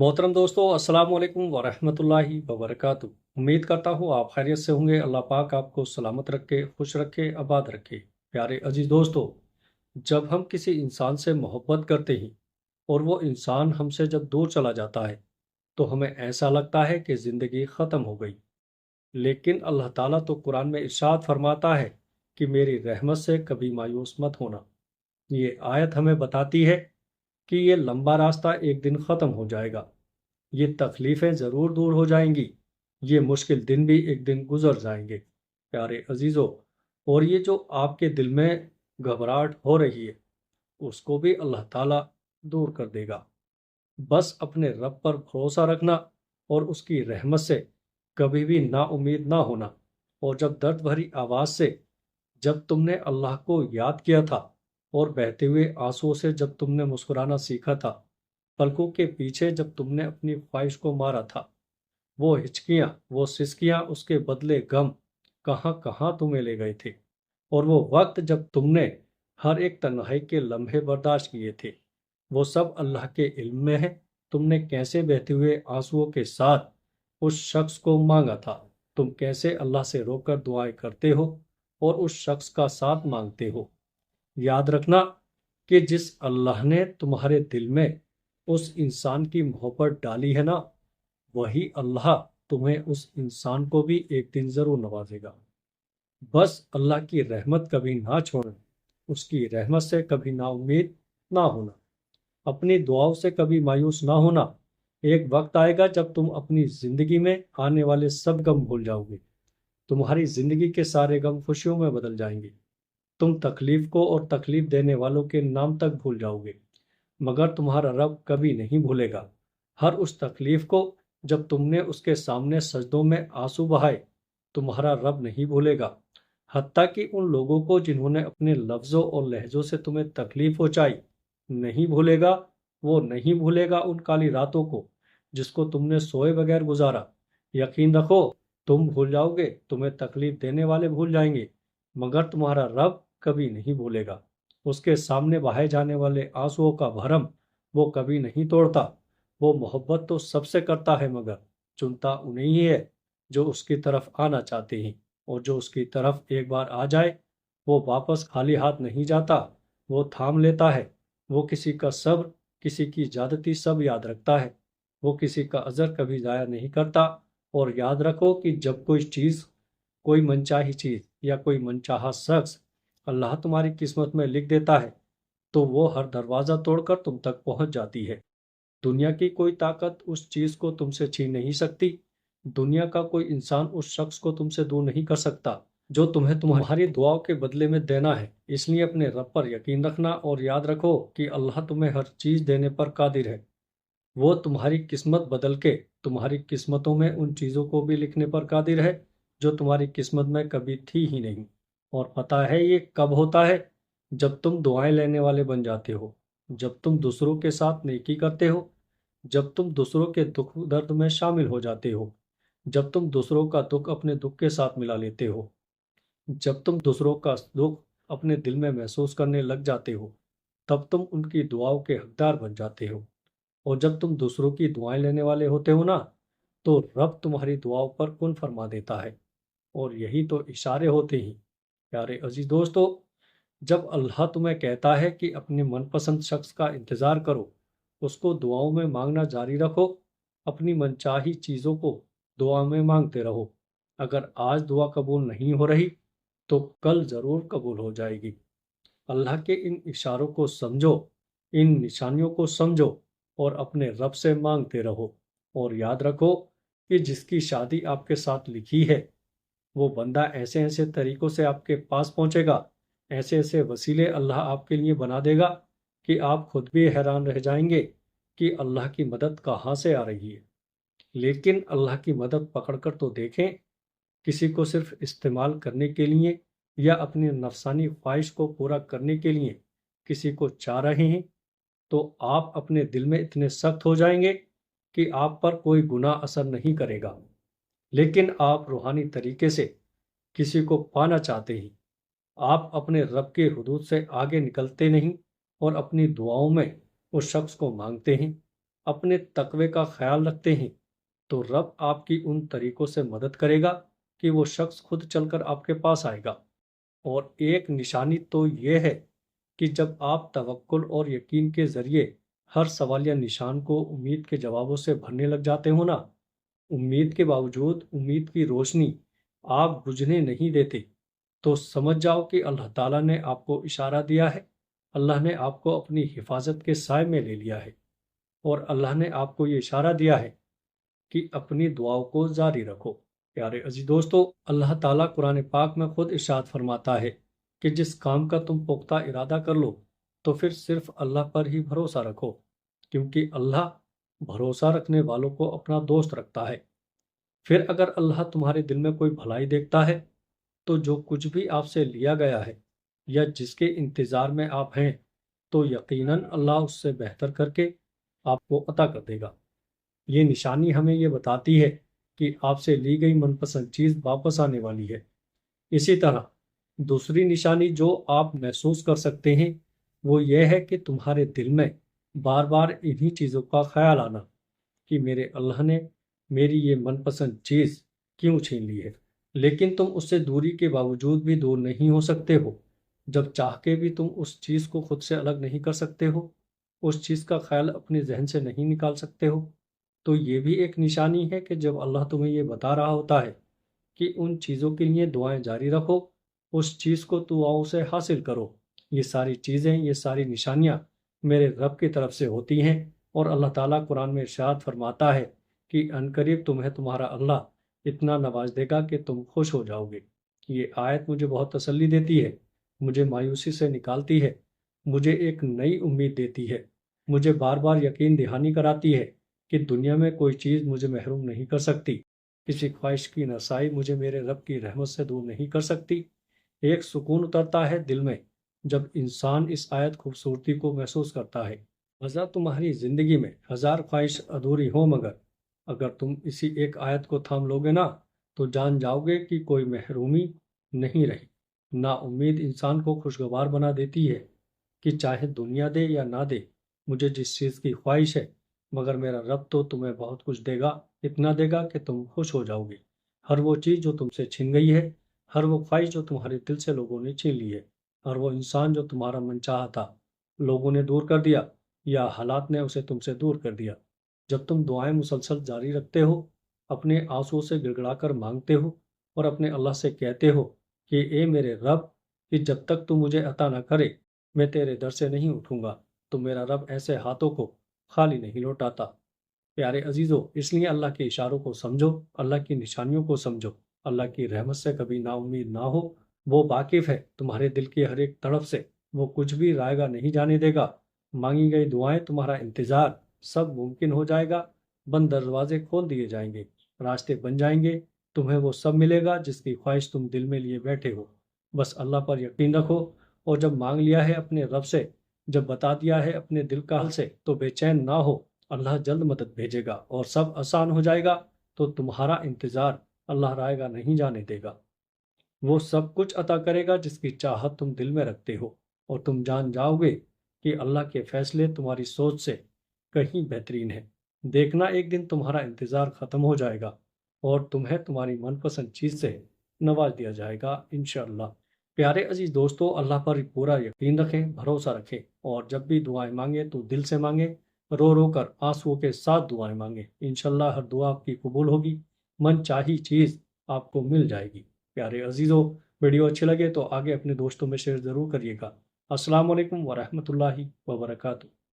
मोहतरम दोस्तों, अस्सलाम वालेकुम वरहमतुल्लाहि वबरकातुह। उम्मीद करता हूँ आप खैरियत से होंगे। अल्लाह पाक आपको सलामत रखे, खुश रखे, आबाद रखे। प्यारे अजीज दोस्तों, जब हम किसी इंसान से मोहब्बत करते हैं और वो इंसान हमसे जब दूर चला जाता है तो हमें ऐसा लगता है कि ज़िंदगी ख़त्म हो गई। लेकिन अल्लाह ताला तो कुरान में इरशाद फरमाता है कि मेरी रहमत से कभी मायूस मत होना। ये आयत हमें बताती है कि ये लंबा रास्ता एक दिन ख़त्म हो जाएगा। ये तकलीफ़ें ज़रूर दूर हो जाएंगी, ये मुश्किल दिन भी एक दिन गुजर जाएंगे। प्यारे अजीज़ों, और ये जो आपके दिल में घबराहट हो रही है उसको भी अल्लाह ताला दूर कर देगा। बस अपने रब पर भरोसा रखना और उसकी रहमत से कभी भी नाउम्मीद ना होना। और जब दर्द भरी आवाज़ से जब तुमने अल्लाह को याद किया था और बहते हुए आंसुओं से जब तुमने मुस्कुराना सीखा था, पलकों के पीछे जब तुमने अपनी ख्वाहिश को मारा था, वो हिचकियां, वो सिसकियां, उसके बदले गम कहाँ कहाँ तुम्हें ले गए थे। और वो वक्त जब तुमने हर एक तन्हाई के लम्हे बर्दाश्त किए थे, वो सब अल्लाह के इल्म में है। तुमने कैसे बहते हुए आंसुओं के साथ उस शख्स को मांगा था, तुम कैसे अल्लाह से रोकर दुआएं करते हो और उस शख्स का साथ मांगते हो। याद रखना कि जिस अल्लाह ने तुम्हारे दिल में उस इंसान की मोहब्बत डाली है ना, वही अल्लाह तुम्हें उस इंसान को भी एक दिन जरूर नवाजेगा। बस अल्लाह की रहमत कभी ना छोड़ना, उसकी रहमत से कभी ना उम्मीद ना होना, अपनी दुआओं से कभी मायूस ना होना। एक वक्त आएगा जब तुम अपनी जिंदगी में आने वाले सब गम भूल जाओगे। तुम्हारी जिंदगी के सारे गम खुशियों में बदल जाएंगे। तुम तकलीफ को और तकलीफ देने वालों के नाम तक भूल जाओगे, मगर तुम्हारा रब कभी नहीं भूलेगा। हर उस तकलीफ को जब तुमने उसके सामने सजदों में आंसू बहाए, तुम्हारा रब नहीं भूलेगा। हत्ता कि उन लोगों को जिन्होंने अपने लफ्ज़ों और लहजों से तुम्हें तकलीफ पहुंचाई, नहीं भूलेगा। वो नहीं भूलेगा उन काली रातों को जिसको तुमने सोए बगैर गुजारा। यकीन रखो, तुम भूल जाओगे, तुम्हें तकलीफ देने वाले भूल जाएंगे, मगर तुम्हारा रब कभी नहीं भूलेगा। उसके सामने बहाए जाने वाले आंसुओं का भरम वो कभी नहीं तोड़ता। वो मोहब्बत तो सबसे करता है, मगर चुनता उन्हें ही है जो उसकी तरफ आना चाहते हैं। और जो उसकी तरफ एक बार आ जाए, वो वापस खाली हाथ नहीं जाता, वो थाम लेता है। वो किसी का सब्र, किसी की ज्यादती सब याद रखता है। वो किसी का अजर कभी जाया नहीं करता। और याद रखो कि जब कोई चीज़, कोई मनचाही चीज़ या कोई मनचाहा शख्स अल्लाह तुम्हारी किस्मत में लिख देता है, तो वो हर दरवाज़ा तोड़कर तुम तक पहुंच जाती है। दुनिया की कोई ताकत उस चीज़ को तुमसे छीन नहीं सकती। दुनिया का कोई इंसान उस शख्स को तुमसे दूर नहीं कर सकता जो तुम्हें तुम्हारी दुआओं के बदले में देना है। इसलिए अपने रब पर यकीन रखना और याद रखो कि अल्लाह तुम्हें हर चीज़ देने पर कादिर है। वो तुम्हारी किस्मत बदल के तुम्हारी किस्मतों में उन चीज़ों को भी लिखने पर कादिर है जो तुम्हारी किस्मत में कभी थी ही नहीं। और पता है ये कब होता है? जब तुम दुआएं लेने वाले बन जाते हो, जब तुम दूसरों के साथ नेकी करते हो, जब तुम दूसरों के दुख दर्द में शामिल हो जाते हो, जब तुम दूसरों का दुख अपने दुख के साथ मिला लेते हो, जब तुम दूसरों का दुख अपने दिल में महसूस करने लग जाते हो, तब तुम उनकी दुआओं के हकदार बन जाते हो। और जब तुम दूसरों की दुआएं लेने वाले होते हो ना, तो रब तुम्हारी दुआओं पर कुन फरमा देता है। और यही तो इशारे होते हैं। प्यारे अजीज दोस्तों, जब अल्लाह तुम्हें कहता है कि अपने मनपसंद शख्स का इंतज़ार करो, उसको दुआओं में मांगना जारी रखो, अपनी मनचाही चीज़ों को दुआ में मांगते रहो। अगर आज दुआ कबूल नहीं हो रही तो कल ज़रूर कबूल हो जाएगी। अल्लाह के इन इशारों को समझो, इन निशानियों को समझो और अपने रब से मांगते रहो। और याद रखो कि जिसकी शादी आपके साथ लिखी है, वो बंदा ऐसे ऐसे तरीकों से आपके पास पहुंचेगा, ऐसे ऐसे वसीले अल्लाह आपके लिए बना देगा कि आप खुद भी हैरान रह जाएंगे कि अल्लाह की मदद कहाँ से आ रही है। लेकिन अल्लाह की मदद पकड़कर तो देखें। किसी को सिर्फ इस्तेमाल करने के लिए या अपनी नफसानी ख्वाहिश को पूरा करने के लिए किसी को चाह रहे हैं, तो आप अपने दिल में इतने सख्त हो जाएंगे कि आप पर कोई गुनाह असर नहीं करेगा। लेकिन आप रूहानी तरीके से किसी को पाना चाहते हैं, आप अपने रब के हुदूद से आगे निकलते नहीं और अपनी दुआओं में उस शख्स को मांगते हैं। اپنے تقوی کا خیال رکھتے ہیں تو رب آپ کی ان طریقوں سے مدد کرے گا کہ وہ شخص خود چل کر آپ کے پاس آئے گا۔ اور ایک نشانی تو یہ ہے کہ جب آپ توکل اور یقین کے ذریعے ہر سوال یا نشان کو امید کے جوابوں سے بھرنے لگ جاتے ہو نا، امید کے باوجود امید کی روشنی آپ بجھنے نہیں دیتے، تو سمجھ جاؤ کہ اللہ تعالیٰ نے آپ کو اشارہ دیا ہے، اللہ نے آپ کو اپنی حفاظت کے سائے میں لے لیا ہے، اور اللہ نے آپ کو یہ اشارہ دیا ہے کہ اپنی دعاؤں کو جاری رکھو۔ پیارے عزیز دوستو، اللہ تعالیٰ قرآن پاک میں خود ارشاد فرماتا ہے کہ جس کام کا تم پختہ ارادہ کر لو تو پھر صرف اللہ پر ہی بھروسہ رکھو، کیونکہ اللہ بھروسہ رکھنے والوں کو اپنا دوست رکھتا ہے۔ پھر اگر اللہ تمہارے دل میں کوئی بھلائی دیکھتا ہے تو جو کچھ بھی آپ سے لیا گیا ہے یا جس کے انتظار میں آپ ہیں، تو یقیناً اللہ اس سے بہتر کر کے آپ کو عطا کر دے گا۔ یہ نشانی ہمیں یہ بتاتی ہے کہ آپ سے لی گئی من پسند چیز واپس آنے والی ہے۔ اسی طرح دوسری نشانی جو آپ محسوس کر سکتے ہیں وہ یہ ہے کہ تمہارے دل میں بار بار انہی چیزوں کا خیال آنا کہ میرے اللہ نے میری یہ من پسند چیز کیوں چھین لی ہے، لیکن تم اس سے دوری کے باوجود بھی دور نہیں ہو سکتے ہو۔ جب چاہ کے بھی تم اس چیز کو خود سے الگ نہیں کر سکتے ہو، اس چیز کا خیال اپنے ذہن سے نہیں نکال سکتے ہو، تو یہ بھی ایک نشانی ہے کہ جب اللہ تمہیں یہ بتا رہا ہوتا ہے کہ ان چیزوں کے لیے دعائیں جاری رکھو، اس چیز کو دعاؤں سے حاصل کرو۔ یہ ساری چیزیں، یہ ساری نشانیاں میرے رب کی طرف سے ہوتی ہیں، اور اللہ تعالیٰ قرآن میں ارشاد فرماتا ہے کہ عنقریب تمہیں تمہارا اللہ اتنا نواز دے گا کہ تم خوش ہو جاؤ گے۔ یہ آیت مجھے بہت تسلی دیتی ہے، مجھے مایوسی سے نکالتی ہے، مجھے ایک نئی امید دیتی ہے، مجھے بار بار یقین دہانی کراتی ہے کہ دنیا میں کوئی چیز مجھے محروم نہیں کر سکتی، کسی خواہش کی رسائی مجھے میرے رب کی رحمت سے دور نہیں کر سکتی۔ ایک سکون اترتا ہے دل میں جب انسان اس آیت خوبصورتی کو محسوس کرتا ہے۔ وجہ تمہاری زندگی میں ہزار خواہش ادھوری ہو، مگر اگر تم اسی ایک آیت کو تھام لوگے نا تو جان جاؤ گے کہ کوئی محرومی نہیں رہی۔ نا امید انسان کو خوشگوار بنا دیتی ہے کہ چاہے دنیا دے یا نہ دے، مجھے جس چیز کی خواہش ہے، مگر میرا رب تو تمہیں بہت کچھ دے گا، اتنا دے گا کہ تم خوش ہو جاؤ گے۔ ہر وہ چیز جو تم سے چھن گئی ہے، ہر وہ خواہش جو تمہارے دل سے لوگوں نے چھین لی ہے، ہر وہ انسان جو تمہارا من چاہا تھا لوگوں نے دور کر دیا یا حالات نے اسے تم سے دور کر دیا۔ جب تم دعائیں مسلسل جاری رکھتے ہو، اپنے آنسوؤں سے گڑ گڑا کر مانگتے ہو اور اپنے اللہ سے کہتے ہو کہ اے میرے رب، کہ جب تک تو مجھے عطا نہ کرے میں تیرے در سے نہیں اٹھوں گا، تو میرا رب ایسے ہاتھوں کو خالی نہیں لوٹاتا۔ پیارے عزیزو، اس لیے اللہ کے اشاروں کو سمجھو، اللہ کی نشانیوں کو سمجھو، اللہ کی رحمت سے کبھی نا امید نہ ہو۔ وہ واقف ہے تمہارے دل کی ہر ایک طرف سے، وہ کچھ بھی رائے گا نہیں جانے دے گا۔ مانگی گئی دعائیں، تمہارا انتظار سب ممکن ہو جائے گا، بند دروازے کھول دیے جائیں گے، راستے بن جائیں گے، تمہیں وہ سب ملے گا جس کی خواہش تم دل میں لیے بیٹھے ہو۔ بس اللہ پر یقین رکھو، اور جب مانگ لیا ہے اپنے رب سے، جب بتا دیا ہے اپنے دل کا حال سے، تو بے چین نہ ہو، اللہ جلد مدد بھیجے گا اور سب آسان ہو جائے گا۔ تو تمہارا انتظار اللہ رائے گا نہیں جانے دے گا، وہ سب کچھ عطا کرے گا جس کی چاہت تم دل میں رکھتے ہو، اور تم جان جاؤ گے کہ اللہ کے فیصلے تمہاری سوچ سے کہیں بہترین ہیں۔ دیکھنا ایک دن تمہارا انتظار ختم ہو جائے گا اور تمہیں تمہاری من پسند چیز سے نواز دیا جائے گا انشاءاللہ۔ پیارے عزیز دوستو، اللہ پر پورا یقین رکھیں، بھروسہ رکھیں، اور جب بھی دعائیں مانگیں تو دل سے مانگیں، رو رو کر آنسوؤں کے ساتھ دعائیں مانگیں۔ انشاءاللہ ہر دعا آپ کی قبول ہوگی، من چاہی چیز آپ کو مل جائے گی۔ پیارے عزیزو، ویڈیو اچھے لگے تو آگے اپنے دوستوں میں شیئر ضرور کریے گا۔ السلام علیکم ورحمۃ اللہ وبرکاتہ۔